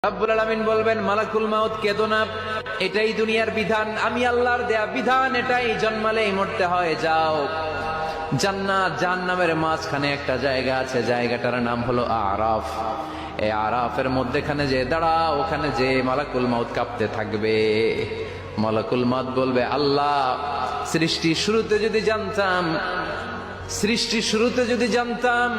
রব্বুল আলামিন বলবেন, মালাকুল মাউত কেঁদো না, এটাই দুনিয়ার বিধান, আমি আল্লাহর দেয়া বিধান, এটাই জন্মালেই মরতে হয়। যাও, জান্নাত জাহান্নামের মাঝখানে একটা জায়গা আছে, জায়গাটার নাম হলো আরাফ। এই আরাফের মধ্যেখানে যে দাঁড়া, ওখানে যে মালাকুল মাউত কাঁপতে থাকবে। মালাকুল মাউত বলবে, আল্লাহ, সৃষ্টির শুরুতে যদি জানতাম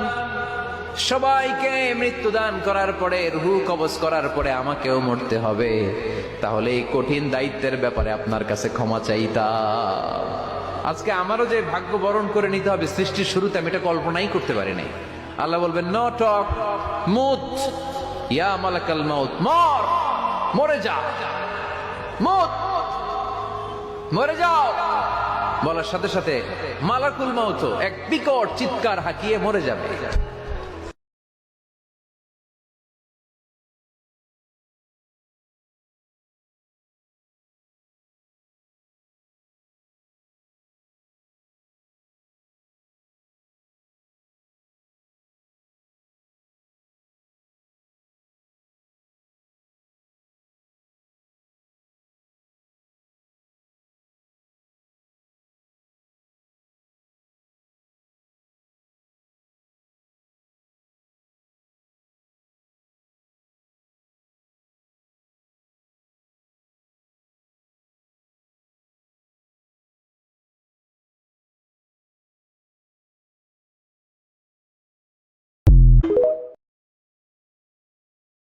সবাইকে মৃত্যুদান করার পরে, রূহ কবজ করার পরে আমাকেও মরতে হবে, তাহলে এই কঠিন দায়িত্বের ব্যাপারে আপনার কাছে ক্ষমা চাইতাম। আজকে আমারও যে ভাগ্য বরণ করে নিতে হবে সৃষ্টির শুরুতে, আমি এটা কল্পনাই করতে পারি নাই। আল্লাহ বলবেন, নো টক, মুত ইয়া মালাকাল মাউত, মরে যা, মরে যাও। বলার সাথে সাথে মালাকুল মাউত এক বিকট চিৎকার হাঁকিয়ে মরে যাবে।